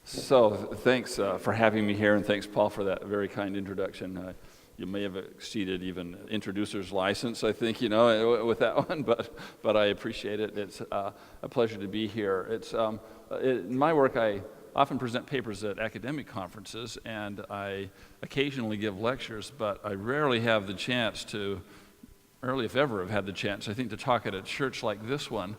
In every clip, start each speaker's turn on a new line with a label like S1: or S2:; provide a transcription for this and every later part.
S1: So thanks for having me here, and thanks, Paul, for that very kind introduction. You may have exceeded even introducer's license, I think, with that one, but I appreciate it. It's a pleasure to be here. In my work, I often present papers at academic conferences, and I occasionally give lectures, but I rarely have the chance to, rarely if ever have had the chance, I think, to talk at a church like this one.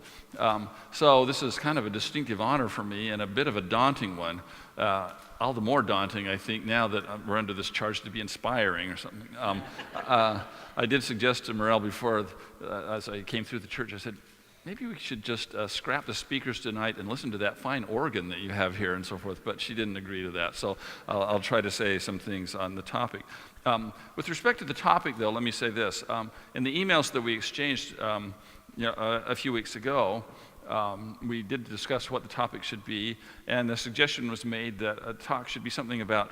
S1: So this is kind of a distinctive honor for me and a bit of a daunting one. All the more daunting, I think, now that we're under this charge to be inspiring or something. I did suggest to Morel before, as I came through the church, I said, maybe we should just scrap the speakers tonight and listen to that fine organ that you have here and so forth, but she didn't agree to that, so I'll try to say some things on the topic. With respect to the topic, though, let me say this. In the emails that we exchanged a few weeks ago, we did discuss what the topic should be, and the suggestion was made that a talk should be something about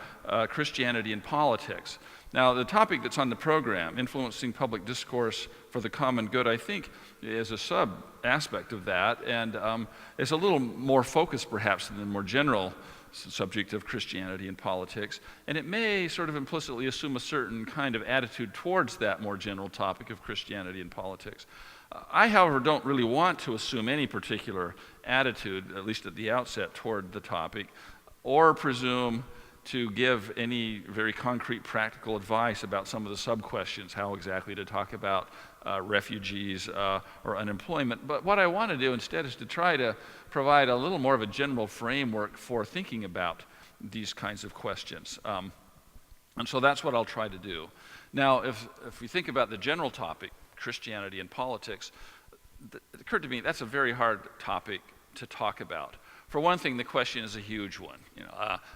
S1: Christianity and politics. Now, the topic that's on the program, influencing public discourse for the common good, I think is a sub-aspect of that, and it's a little more focused, perhaps, than the more general subject of Christianity and politics, and it may sort of implicitly assume a certain kind of attitude towards that more general topic of Christianity and politics. I, however, don't really want to assume any particular attitude, at least at the outset, toward the topic, or presume to give any very concrete practical advice about some of the sub-questions, how exactly to talk about refugees or unemployment. But what I want to do instead is to try to provide a little more of a general framework for thinking about these kinds of questions. And so that's what I'll try to do. Now, if we think about the general topic, Christianity and politics, it occurred to me that's a very hard topic to talk about. For one thing, the question is a huge one,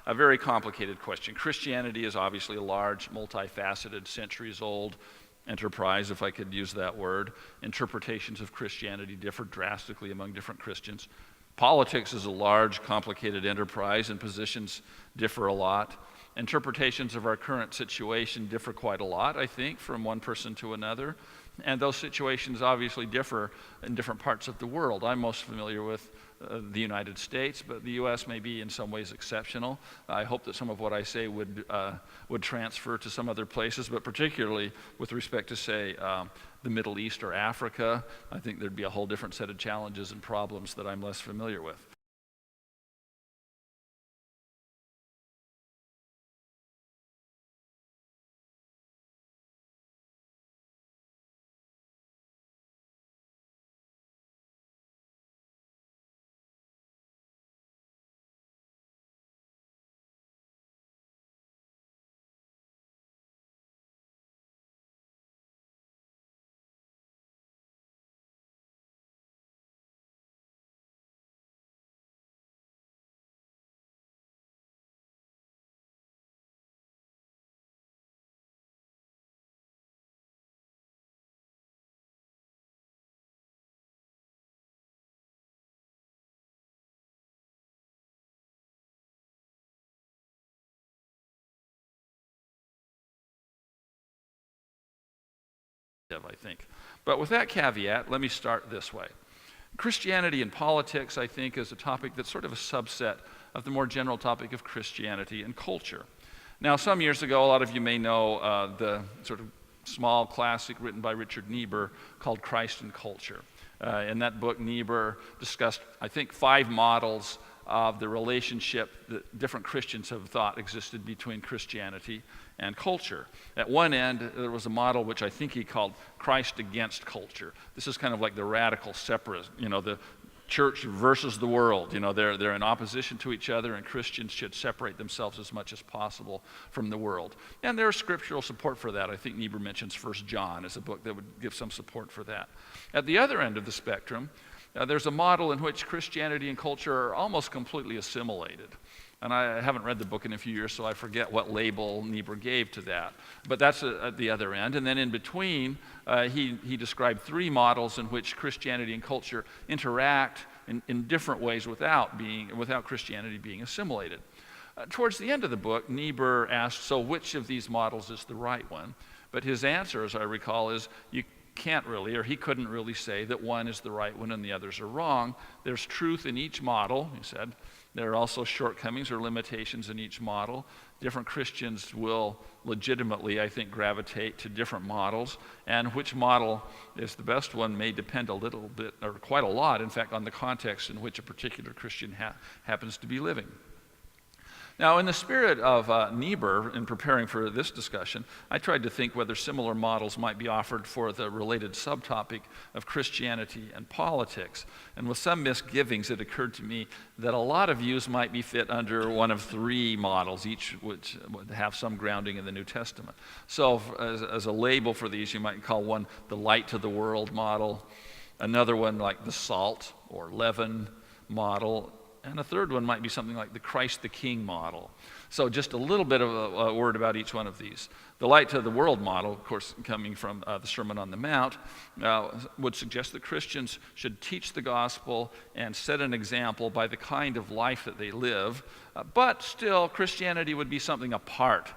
S1: a very complicated question. Christianity is obviously a large, multifaceted, centuries-old enterprise, if I could use that word. Interpretations of Christianity differ drastically among different Christians. Politics is a large, complicated enterprise, and positions differ a lot. Interpretations of our current situation differ quite a lot, I think, from one person to another. And those situations obviously differ in different parts of the world. I'm most familiar with the United States, but the U.S. may be in some ways exceptional. I hope that some of what I say would transfer to some other places, but particularly with respect to, say, the Middle East or Africa, I think there'd be a whole different set of challenges and problems that I'm less familiar with. I think. But with that caveat, let me start this way. Christianity and politics, I think, is a topic that's sort of a subset of the more general topic of Christianity and culture. Now, some years ago, a lot of you may know the sort of small classic written by Richard Niebuhr called Christ and Culture. In that book, Niebuhr discussed, I think, 5 models of the relationship that different Christians have thought existed between Christianity and culture. At one end, there was a model which I think he called Christ against culture. This is kind of like the radical separate, the church versus the world. They're in opposition to each other, and Christians should separate themselves as much as possible from the world. And there's scriptural support for that. I think Niebuhr mentions 1 John as a book that would give some support for that. At the other end of the spectrum, there's a model in which Christianity and culture are almost completely assimilated. And I haven't read the book in a few years, so I forget what label Niebuhr gave to that. But that's at the other end. And then in between, he described 3 models in which Christianity and culture interact in different ways without Christianity being assimilated. Towards the end of the book, Niebuhr asked, so which of these models is the right one? But his answer, as I recall, is you can't really, or he couldn't really say that one is the right one and the others are wrong. There's truth in each model, he said, There are also shortcomings or limitations in each model. Different Christians will legitimately, I think, gravitate to different models, and which model is the best one may depend a little bit, or quite a lot, in fact, on the context in which a particular Christian happens to be living. Now, in the spirit of Niebuhr, in preparing for this discussion, I tried to think whether similar models might be offered for the related subtopic of Christianity and politics. And with some misgivings, it occurred to me that a lot of views might be fit under one of three models, each which would have some grounding in the New Testament. So as a label for these, you might call one the light to the world model, another one like the salt or leaven model, and a third one might be something like the Christ the King model. So just a little bit of a word about each one of these. The light to the world model, of course, coming from the Sermon on the Mount, would suggest that Christians should teach the gospel and set an example by the kind of life that they live, but still Christianity would be something apart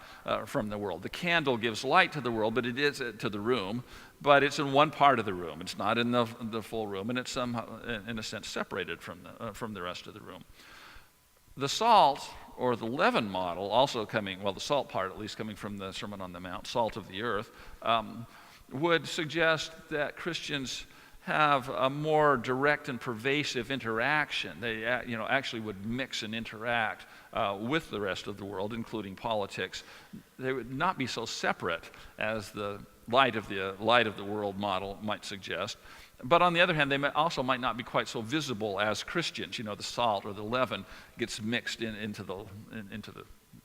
S1: from the world. The candle gives light to the world, but it is to the room, but it's in one part of the room. It's not in the full room, and it's somehow, in a sense, separated from the rest of the room. The salt, or the leaven model, also coming, well, the salt part at least coming from the Sermon on the Mount, salt of the earth, would suggest that Christians have a more direct and pervasive interaction. They actually would mix and interact with the rest of the world, including politics. They would not be so separate as the light of the world model might suggest. But on the other hand, they might not be quite so visible as Christians. The salt or the leaven gets mixed into the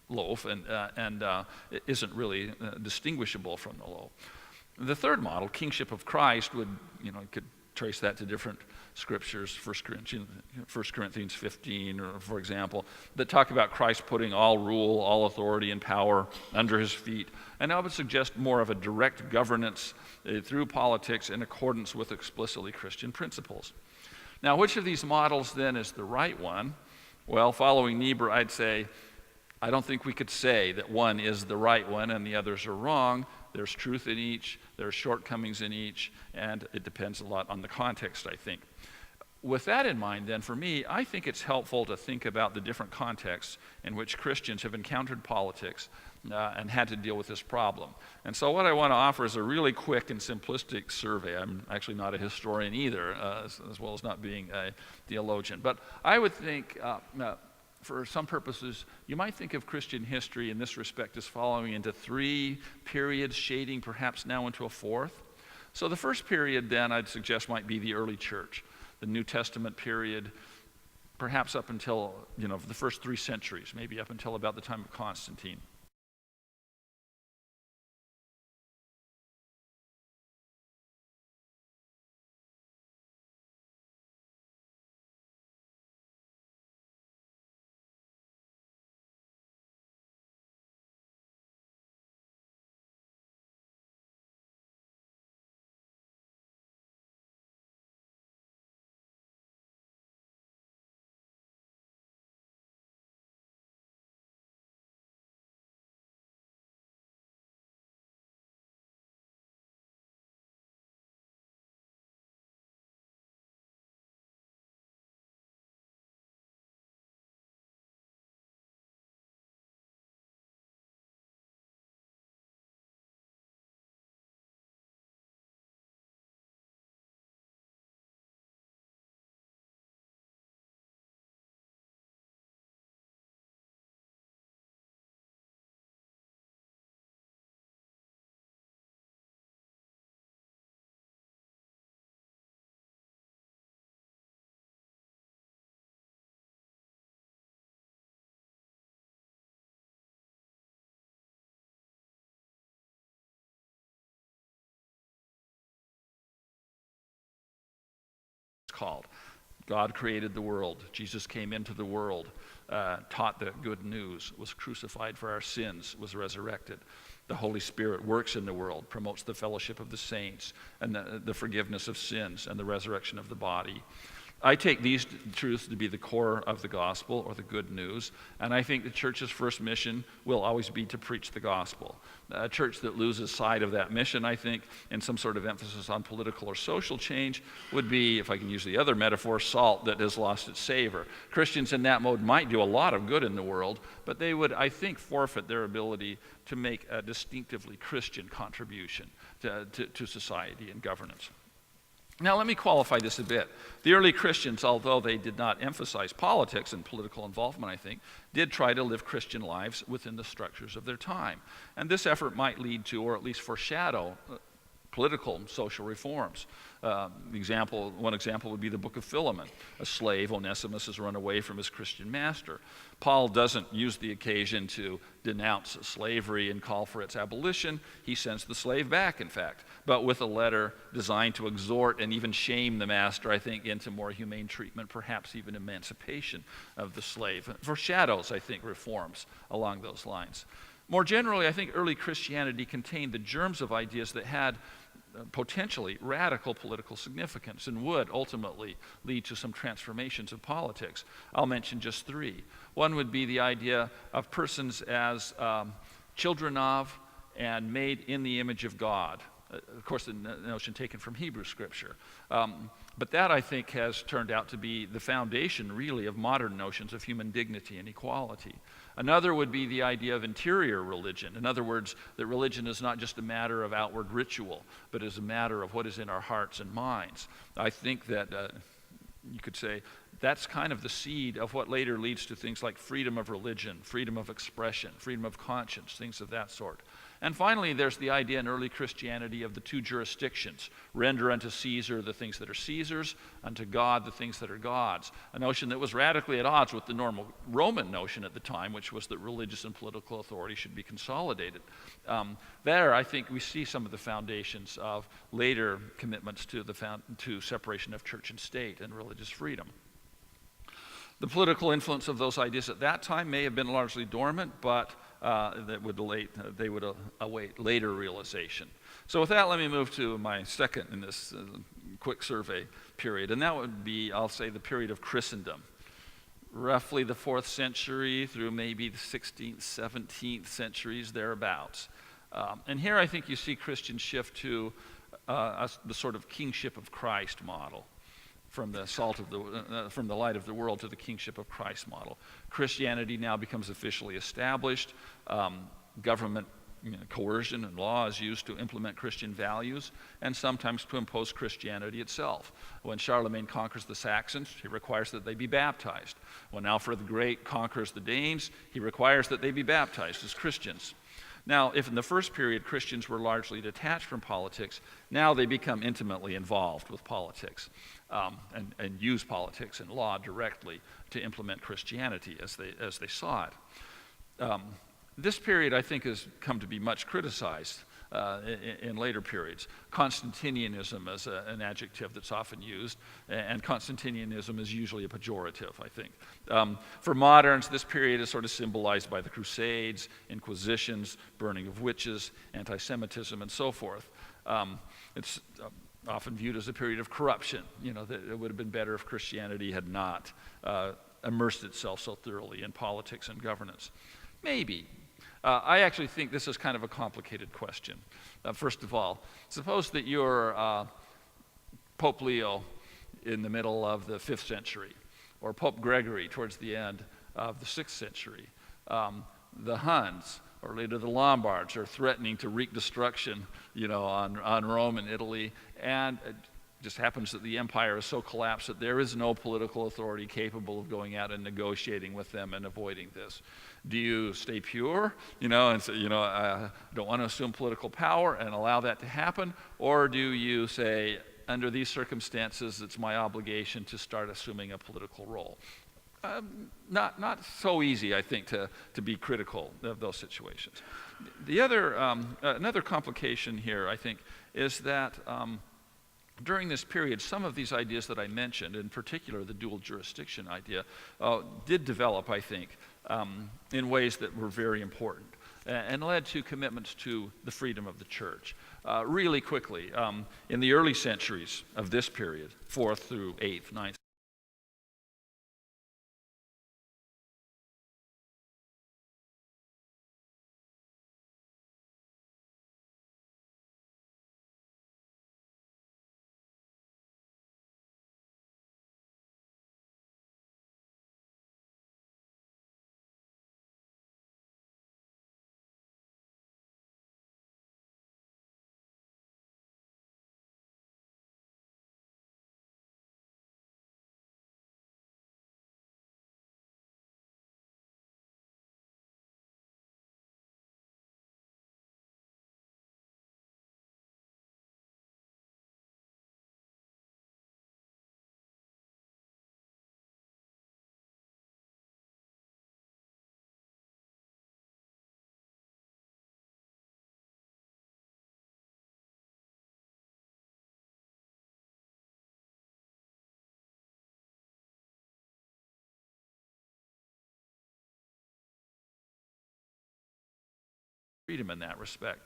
S1: loaf and it isn't really distinguishable from the loaf. The third model, kingship of Christ, would, could trace that to different scriptures, 1 Corinthians 15, or, for example, that talk about Christ putting all rule, all authority and power under his feet. And I would suggest more of a direct governance through politics in accordance with explicitly Christian principles. Now, which of these models then is the right one? Well, following Niebuhr, I'd say, I don't think we could say that one is the right one and the others are wrong. There's truth in each, there's shortcomings in each, and it depends a lot on the context, I think. With that in mind, then, for me, I think it's helpful to think about the different contexts in which Christians have encountered politics and had to deal with this problem. And so what I want to offer is a really quick and simplistic survey. I'm actually not a historian either, as well as not being a theologian. But I would think, for some purposes, you might think of Christian history in this respect as following into three periods, shading perhaps now into a fourth. So the first period, then, I'd suggest might be the early church, the New Testament period, perhaps up until, the first 3 centuries, maybe up until about the time of Constantine. Called. God created the world. Jesus came into the world, taught the good news, was crucified for our sins, was resurrected. The Holy Spirit works in the world, promotes the fellowship of the saints and the forgiveness of sins and the resurrection of the body. I take these truths to be the core of the gospel or the good news, and I think the church's first mission will always be to preach the gospel. A church that loses sight of that mission, I think, and some sort of emphasis on political or social change would be, if I can use the other metaphor, salt that has lost its savor. Christians in that mode might do a lot of good in the world, but they would, I think, forfeit their ability to make a distinctively Christian contribution to society and governance. Now, let me qualify this a bit. The early Christians, although they did not emphasize politics and political involvement, I think, did try to live Christian lives within the structures of their time. And this effort might lead to, or at least foreshadow, political and social reforms. One example would be the book of Philemon. A slave, Onesimus, is run away from his Christian master. Paul doesn't use the occasion to denounce slavery and call for its abolition. He sends the slave back, in fact, but with a letter designed to exhort and even shame the master, I think, into more humane treatment, perhaps even emancipation of the slave. Foreshadows, I think, reforms along those lines. More generally, I think early Christianity contained the germs of ideas that had potentially radical political significance and would ultimately lead to some transformations of politics. I'll mention just three. One would be the idea of persons as children of and made in the image of God. Of course, the notion taken from Hebrew Scripture. But that, I think, has turned out to be the foundation, really, of modern notions of human dignity and equality. Another would be the idea of interior religion. In other words, that religion is not just a matter of outward ritual, but is a matter of what is in our hearts and minds. I think that you could say that's kind of the seed of what later leads to things like freedom of religion, freedom of expression, freedom of conscience, things of that sort. And finally, there's the idea in early Christianity of the two jurisdictions. Render unto Caesar the things that are Caesar's, unto God the things that are God's. A notion that was radically at odds with the normal Roman notion at the time, which was that religious and political authority should be consolidated. There, I think we see some of the foundations of later commitments to separation of church and state and religious freedom. The political influence of those ideas at that time may have been largely dormant, but they would await later realization. So with that, let me move to my second in this quick survey period, and that would be, I'll say, the period of Christendom. Roughly the 4th century through maybe the 16th, 17th centuries, thereabouts. And here I think you see Christians shift to the sort of kingship of Christ model. From the light of the world to the kingship of Christ model. Christianity now becomes officially established. Government coercion and law is used to implement Christian values and sometimes to impose Christianity itself. When Charlemagne conquers the Saxons, he requires that they be baptized. When Alfred the Great conquers the Danes, he requires that they be baptized as Christians. Now, if in the first period Christians were largely detached from politics, now they become intimately involved with politics and use politics and law directly to implement Christianity as they saw it. This period, I think, has come to be much criticized in later periods. Constantinianism is an adjective that's often used, and Constantinianism is usually a pejorative, I think. For moderns, this period is sort of symbolized by the Crusades, Inquisitions, burning of witches, anti-Semitism, and so forth. It's often viewed as a period of corruption. That it would have been better if Christianity had not immersed itself so thoroughly in politics and governance. Maybe. I actually think this is kind of a complicated question. First of all, suppose that you're Pope Leo in the middle of the 5th century, or Pope Gregory towards the end of the 6th century. The Huns, or later the Lombards, are threatening to wreak destruction, on Rome and Italy, and it just happens that the empire is so collapsed that there is no political authority capable of going out and negotiating with them and avoiding this. Do you stay pure, and say, I don't want to assume political power and allow that to happen, or do you say, under these circumstances, it's my obligation to start assuming a political role? Not so easy, I think, to be critical of those situations. The other, another complication here, I think, is that during this period, some of these ideas that I mentioned, in particular the dual jurisdiction idea, did develop, I think, in ways that were very important and led to commitments to the freedom of the church. Really quickly, in the early centuries of this period, 4th through 8th, 9th, freedom in that respect.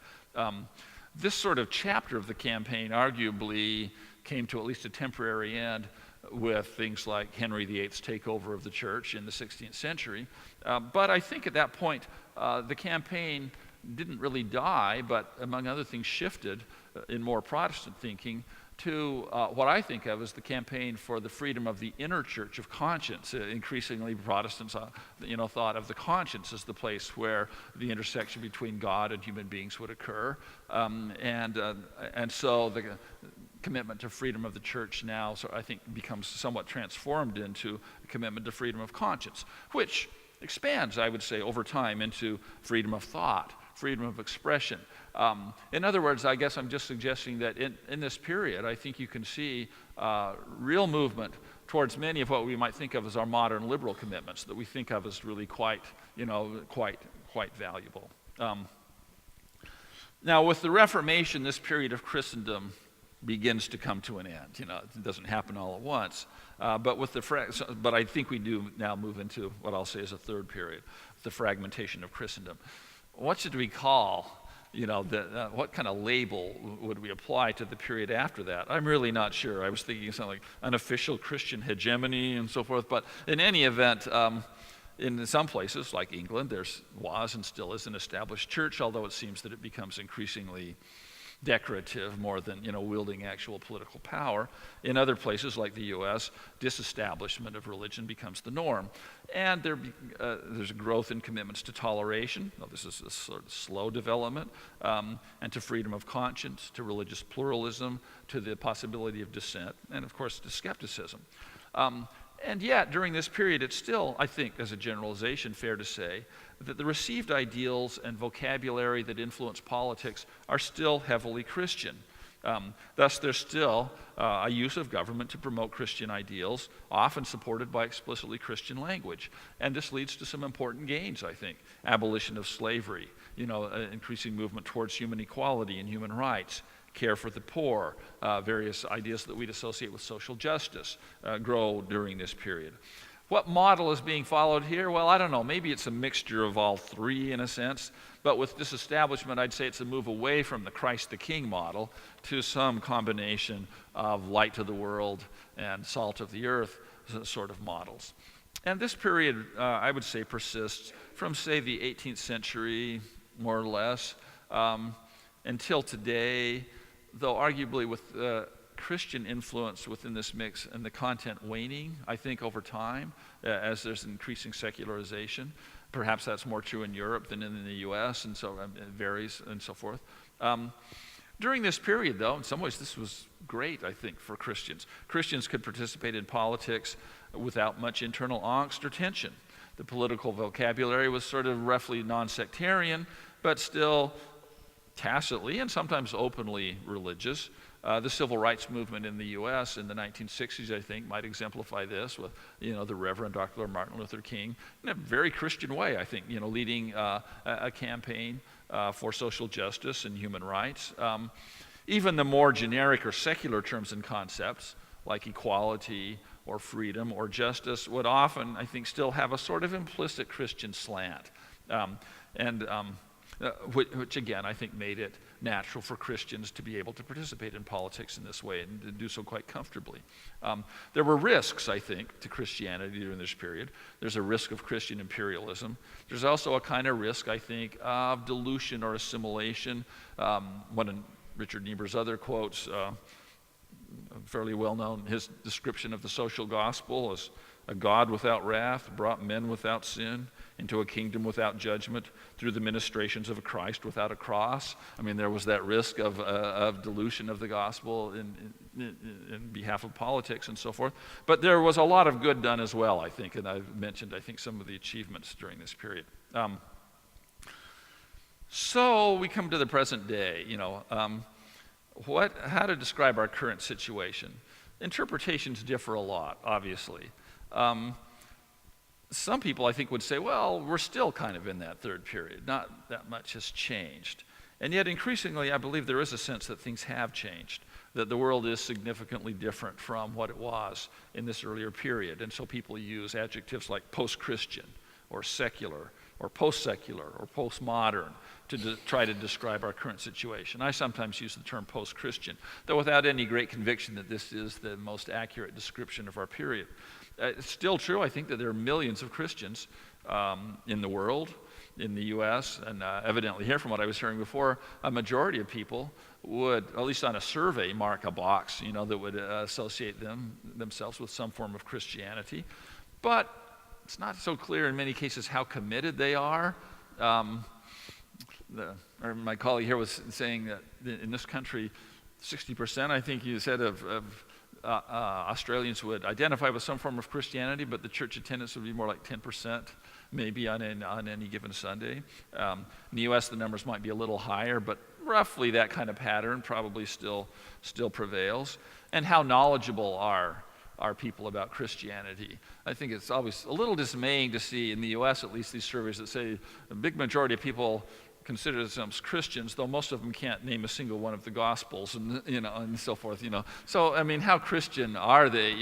S1: This sort of chapter of the campaign arguably came to at least a temporary end with things like Henry VIII's takeover of the church in the 16th century. But I think at that point, the campaign didn't really die, but among other things shifted in more Protestant thinking to what I think of as the campaign for the freedom of the inner church of conscience. Increasingly, Protestants, thought of the conscience as the place where the intersection between God and human beings would occur, and so the commitment to freedom of the church now, so I think, becomes somewhat transformed into a commitment to freedom of conscience, which expands, I would say, over time into freedom of thought, freedom of expression. In other words, I guess I'm just suggesting that in this period, I think you can see real movement towards many of what we might think of as our modern liberal commitments that we think of as really quite valuable. Now, with the Reformation, this period of Christendom begins to come to an end. It doesn't happen all at once, but I think we do now move into what I'll say is a third period, the fragmentation of Christendom. What should we call? What kind of label would we apply to the period after that? I'm really not sure. I was thinking something like unofficial Christian hegemony and so forth. But in any event, in some places like England, there was and still is an established church, although it seems that it becomes increasingly decorative more than wielding actual political power. In other places like the U.S., disestablishment of religion becomes the norm, and there's a growth in commitments to toleration. Now, this is a sort of slow development, and to freedom of conscience, to religious pluralism, to the possibility of dissent, and of course to skepticism. And yet, during this period, it's still, I think, as a generalization, fair to say that the received ideals and vocabulary that influence politics are still heavily Christian. Thus, there's still a use of government to promote Christian ideals, often supported by explicitly Christian language. And this leads to some important gains, I think. Abolition of slavery, increasing movement towards human equality and human rights, care for the poor, various ideas that we'd associate with social justice grow during this period. What model is being followed here? Well, I don't know. Maybe it's a mixture of all three in a sense. But with disestablishment, I'd say it's a move away from the Christ the King model to some combination of light to the world and salt of the earth sort of models. And this period, I would say, persists from, say, the 18th century, more or less, until today, though arguably with Christian influence within this mix and the content waning, I think, over time, as there's increasing secularization. Perhaps that's more true in Europe than in the U.S., and so it varies and so forth. During this period, though, in some ways this was great, I think, for Christians. Christians could participate in politics without much internal angst or tension. The political vocabulary was sort of roughly non-sectarian, but still tacitly and sometimes openly religious. The civil rights movement in the U.S. in the 1960s, I think, might exemplify this with, the Reverend Dr. Martin Luther King in a very Christian way, I think, leading a campaign for social justice and human rights. Even the more generic or secular terms and concepts, like equality or freedom or justice, would often, I think, still have a sort of implicit Christian slant. Which again, I think, made it natural for Christians to be able to participate in politics in this way and to do so quite comfortably. There were risks, I think, to Christianity during this period. There's a risk of Christian imperialism. There's also a kind of risk, I think, of dilution or assimilation. One of Richard Niebuhr's other quotes, fairly well known, his description of the social gospel as a God without wrath brought men without sin into a kingdom without judgment through the ministrations of a Christ without a cross. I mean, there was that risk of dilution of the gospel in behalf of politics and so forth. But there was a lot of good done as well, I think, and I've mentioned, I think, some of the achievements during this period. So we come to the present day, how to describe our current situation. Interpretations differ a lot, obviously. Some people, I think, would say, well, we're still kind of in that third period. Not that much has changed. And yet, increasingly, I believe there is a sense that things have changed, that the world is significantly different from what it was in this earlier period. And so people use adjectives like post-Christian or secular or post-secular or postmodern to try to describe our current situation. I sometimes use the term post-Christian, though without any great conviction that this is the most accurate description of our period. It's still true, I think, that there are millions of Christians in the world, in the U.S., and evidently here, from what I was hearing before, a majority of people would, at least on a survey, mark a box, that would associate themselves with some form of Christianity. But it's not so clear in many cases how committed they are. My colleague here was saying that in this country, 60%, I think you said, of Australians would identify with some form of Christianity, but the church attendance would be more like 10%, maybe on any given Sunday. In the U.S., the numbers might be a little higher, but roughly that kind of pattern probably still prevails. And how knowledgeable are people about Christianity? I think it's always a little dismaying to see, in the U.S. at least, these surveys that say a big majority of people consider themselves Christians, though most of them can't name a single one of the Gospels, and so forth. So I mean, how Christian are they?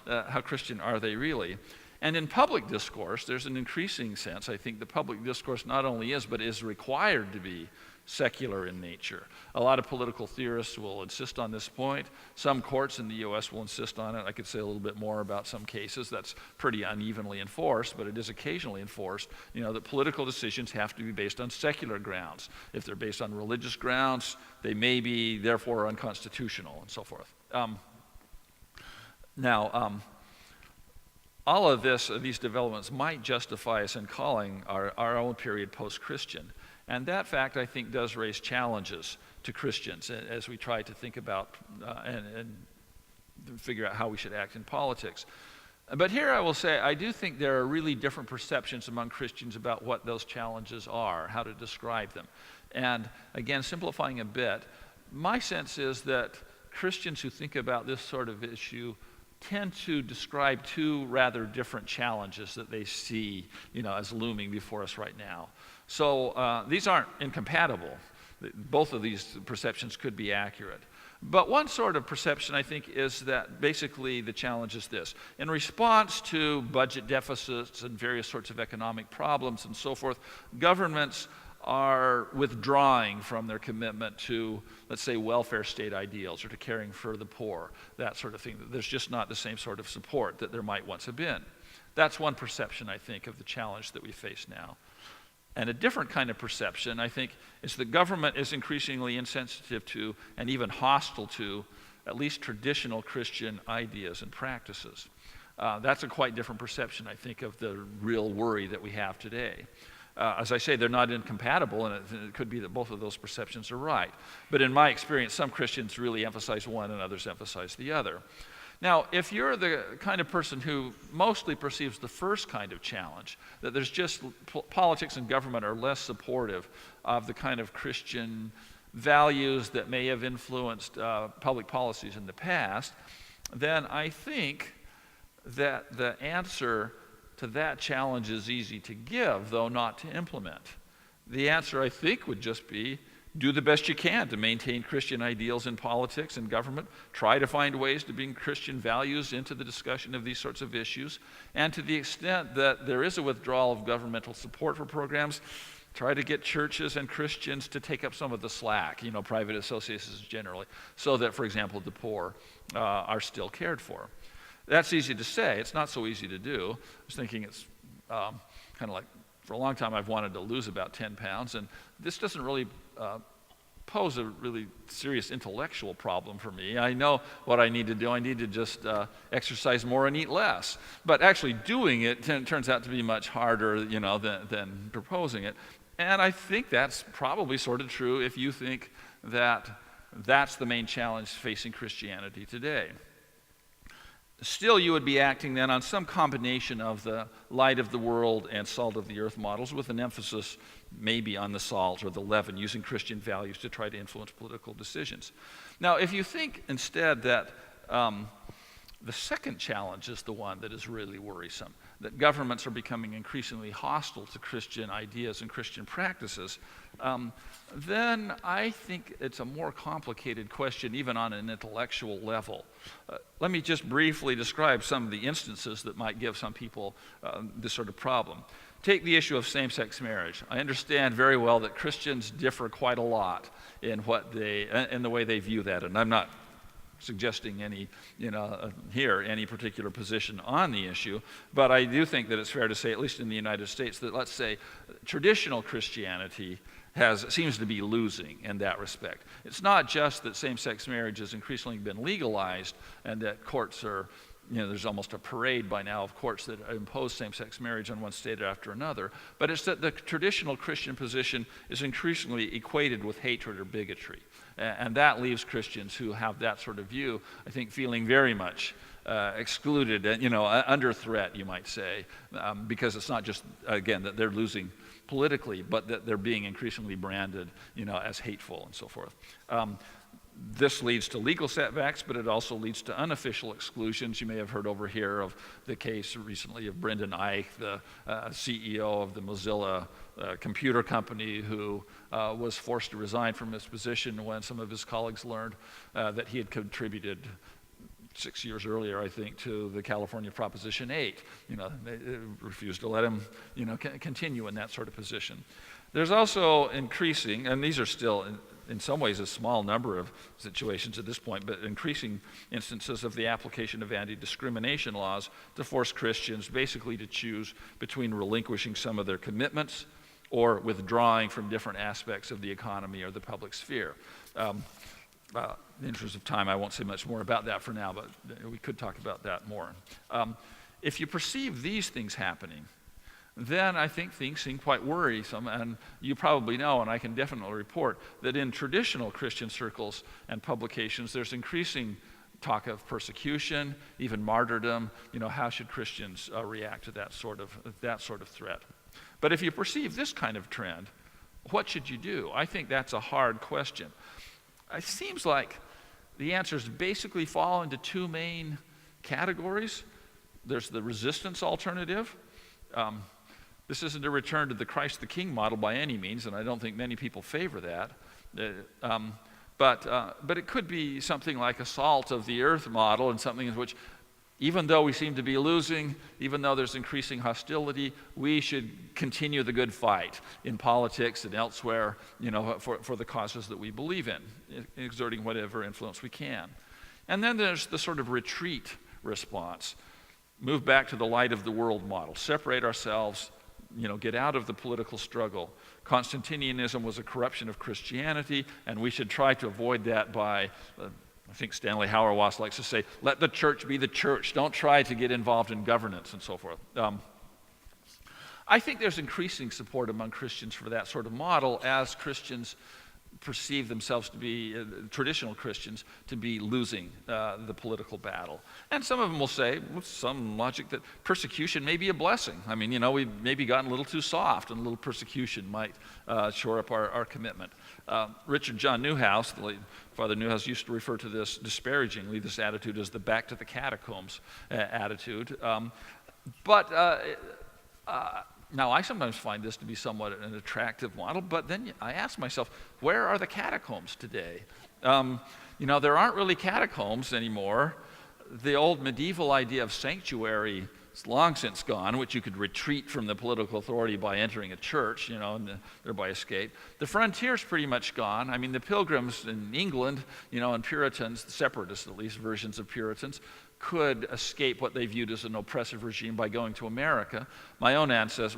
S1: How Christian are they really? And in public discourse, there's an increasing sense. I think the public discourse not only is, but is required to be secular in nature. A lot of political theorists will insist on this point. Some courts in the U.S. will insist on it. I could say a little bit more about some cases. That's pretty unevenly enforced, but it is occasionally enforced, that political decisions have to be based on secular grounds. If they're based on religious grounds, they may be, therefore, unconstitutional, and so forth. All of these developments might justify us in calling our own period post-Christian. And that fact, I think, does raise challenges to Christians as we try to think about and figure out how we should act in politics. But here I will say, I do think there are really different perceptions among Christians about what those challenges are, how to describe them. And again, simplifying a bit, my sense is that Christians who think about this sort of issue tend to describe two rather different challenges that they see, as looming before us right now. So these aren't incompatible. Both of these perceptions could be accurate. But one sort of perception, I think, is that basically the challenge is this. In response to budget deficits and various sorts of economic problems and so forth, governments are withdrawing from their commitment to, let's say, welfare state ideals or to caring for the poor, that sort of thing. There's just not the same sort of support that there might once have been. That's one perception, I think, of the challenge that we face now. And a different kind of perception, I think, is that government is increasingly insensitive to and even hostile to at least traditional Christian ideas and practices. That's a quite different perception, I think, of the real worry that we have today. As I say, they're not incompatible, and it could be that both of those perceptions are right. But in my experience, some Christians really emphasize one and others emphasize the other. Now, if you're the kind of person who mostly perceives the first kind of challenge, that there's just politics and government are less supportive of the kind of Christian values that may have influenced public policies in the past, then I think that the answer to that challenge is easy to give, though not to implement. The answer, I think, would just be do the best you can to maintain Christian ideals in politics and government. Try to find ways to bring Christian values into the discussion of these sorts of issues. And to the extent that there is a withdrawal of governmental support for programs, try to get churches and Christians to take up some of the slack, private associations generally, so that, for example, the poor are still cared for. That's easy to say. It's not so easy to do. I was thinking it's kind of like, for a long time I've wanted to lose about 10 pounds, and this doesn't really pose a really serious intellectual problem for me. I know what I need to do. I need to just exercise more and eat less. But actually doing it turns out to be much harder, than proposing it. And I think that's probably sort of true if you think that that's the main challenge facing Christianity today. Still, you would be acting then on some combination of the light of the world and salt of the earth models, with an emphasis maybe on the salt or the leaven, using Christian values to try to influence political decisions. Now, if you think instead that The second challenge is the one that is really worrisome, that governments are becoming increasingly hostile to Christian ideas and Christian practices. Then I think it's a more complicated question, even on an intellectual level. Let me just briefly describe some of the instances that might give some people this sort of problem. Take the issue of same-sex marriage. I understand very well that Christians differ quite a lot in the way they view that, and I'm not suggesting any particular position on the issue, but I do think that it's fair to say, at least in the United States, that let's say traditional Christianity seems to be losing in that respect. It's not just that same-sex marriage has increasingly been legalized and that courts are, there's almost a parade by now of courts that impose same-sex marriage on one state after another, but it's that the traditional Christian position is increasingly equated with hatred or bigotry. And that leaves Christians who have that sort of view, I think, feeling very much excluded, under threat, you might say, because it's not just, again, that they're losing politically, but that they're being increasingly branded, as hateful and so forth. This leads to legal setbacks, but it also leads to unofficial exclusions. You may have heard over here of the case recently of Brendan Eich, the CEO of the Mozilla computer company, who was forced to resign from his position when some of his colleagues learned that he had contributed 6 years earlier, I think, to the California Proposition 8. They refused to let him, continue in that sort of position. There's also increasing, and these are still in some ways a small number of situations at this point, but increasing instances of the application of anti-discrimination laws to force Christians basically to choose between relinquishing some of their commitments or withdrawing from different aspects of the economy or the public sphere. In the interest of time, I won't say much more about that for now, but we could talk about that more. If you perceive these things happening, then I think things seem quite worrisome, and you probably know, and I can definitely report, that in traditional Christian circles and publications, there's increasing talk of persecution, even martyrdom. How should Christians react to that sort of threat? But if you perceive this kind of trend, what should you do? I think that's a hard question. It seems like the answers basically fall into two main categories. There's the resistance alternative. This isn't a return to the Christ the King model by any means, and I don't think many people favor that. But it could be something like a salt of the earth model, and something in which, even though we seem to be losing, even though there's increasing hostility, we should continue the good fight in politics and elsewhere, for the causes that we believe in, exerting whatever influence we can. And then there's the sort of retreat response. Move back to the light of the world model. Separate ourselves, get out of the political struggle. Constantinianism was a corruption of Christianity, and we should try to avoid that by, I think Stanley Hauerwas likes to say, let the church be the church. Don't try to get involved in governance and so forth. I think there's increasing support among Christians for that sort of model as Christians perceive themselves to be, traditional Christians, to be losing the political battle. And some of them will say, with some logic, that persecution may be a blessing. I mean, we've maybe gotten a little too soft, and a little persecution might shore up our commitment. Richard John Newhouse, the late Father Newhouse, used to refer to this disparagingly, this attitude, as the back to the catacombs attitude. Now, I sometimes find this to be somewhat an attractive model, but then I ask myself, where are the catacombs today? There aren't really catacombs anymore. The old medieval idea of sanctuary is long since gone, which you could retreat from the political authority by entering a church, and thereby escape. The frontier's pretty much gone. I mean, the Pilgrims in England, and Puritans, the separatist at least versions of Puritans, could escape what they viewed as an oppressive regime by going to America. My own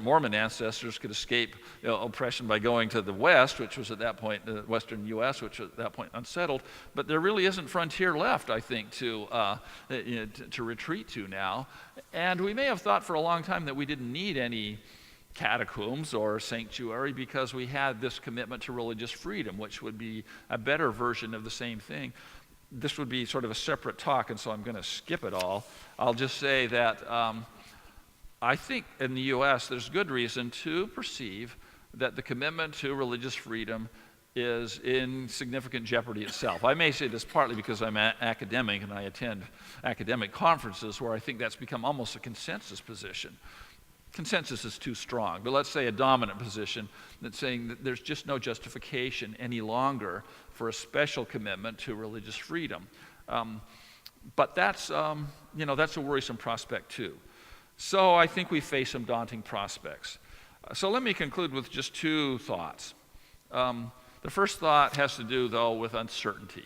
S1: Mormon ancestors could escape oppression by going to the West, which was at that point the Western U.S., which was at that point unsettled. But there really isn't frontier left, I think, to retreat to now. And we may have thought for a long time that we didn't need any catacombs or sanctuary because we had this commitment to religious freedom, which would be a better version of the same thing. This would be sort of a separate talk, and so I'm going to skip it all. I'll just say that I think in the U.S. there's good reason to perceive that the commitment to religious freedom is in significant jeopardy itself. I may say this partly because I'm academic and I attend academic conferences where I think that's become almost a consensus position. Consensus is too strong, but let's say a dominant position that's saying that there's just no justification any longer for a special commitment to religious freedom. But that's, that's a worrisome prospect too. So I think we face some daunting prospects. So let me conclude with just two thoughts. The first thought has to do, though, with uncertainty.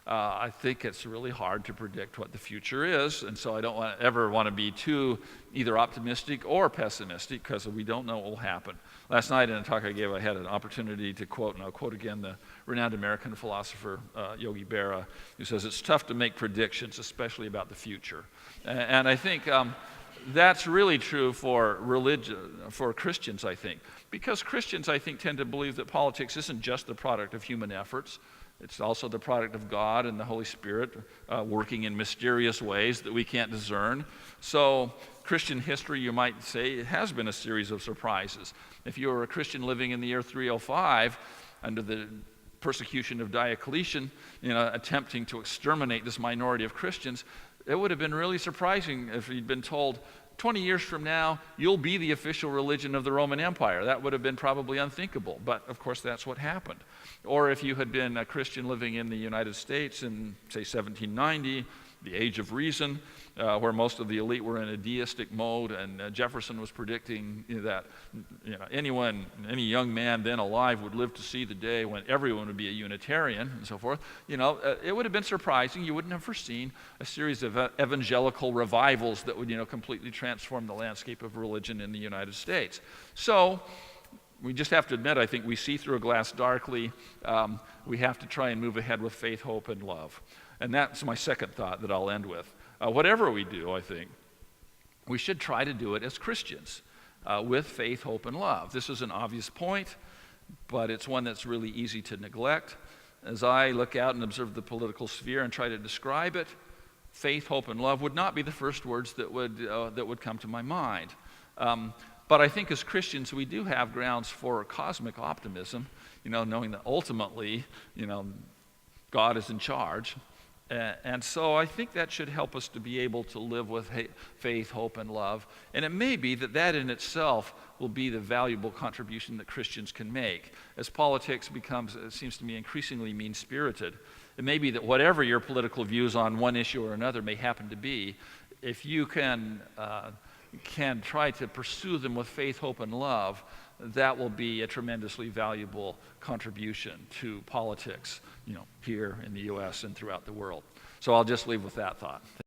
S1: I think it's really hard to predict what the future is, and so I don't ever want to be too either optimistic or pessimistic because we don't know what will happen. Last night in a talk I gave, I had an opportunity to quote, and I'll quote again the renowned American philosopher Yogi Berra, who says it's tough to make predictions, especially about the future. And I think that's really true for religion, for Christians, I think. Because Christians, I think, tend to believe that politics isn't just the product of human efforts. It's also the product of God and the Holy Spirit working in mysterious ways that we can't discern. So Christian history, you might say, it has been a series of surprises. If you were a Christian living in the year 305 under the persecution of Diocletian, attempting to exterminate this minority of Christians, it would have been really surprising if you'd been told, 20 years from now, you'll be the official religion of the Roman Empire. That would have been probably unthinkable, but of course that's what happened. Or if you had been a Christian living in the United States in, say, 1790, the Age of Reason, where most of the elite were in a deistic mode, and Jefferson was predicting that any young man then alive would live to see the day when everyone would be a Unitarian and so forth. It would have been surprising. You wouldn't have foreseen a series of evangelical revivals that would, completely transform the landscape of religion in the United States. So we just have to admit, I think we see through a glass darkly. We have to try and move ahead with faith, hope, and love. And that's my second thought that I'll end with. Whatever we do, I think, we should try to do it as Christians with faith, hope, and love. This is an obvious point, but it's one that's really easy to neglect. As I look out and observe the political sphere and try to describe it, faith, hope, and love would not be the first words that would come to my mind. But I think as Christians, we do have grounds for cosmic optimism, knowing that ultimately, God is in charge. And so I think that should help us to be able to live with faith, hope, and love. And it may be that in itself will be the valuable contribution that Christians can make. As politics becomes, it seems to me, increasingly mean-spirited, it may be that whatever your political views on one issue or another may happen to be, if you can try to pursue them with faith, hope, and love, that will be a tremendously valuable contribution to politics, here in the U.S. and throughout the world. So I'll just leave with that thought.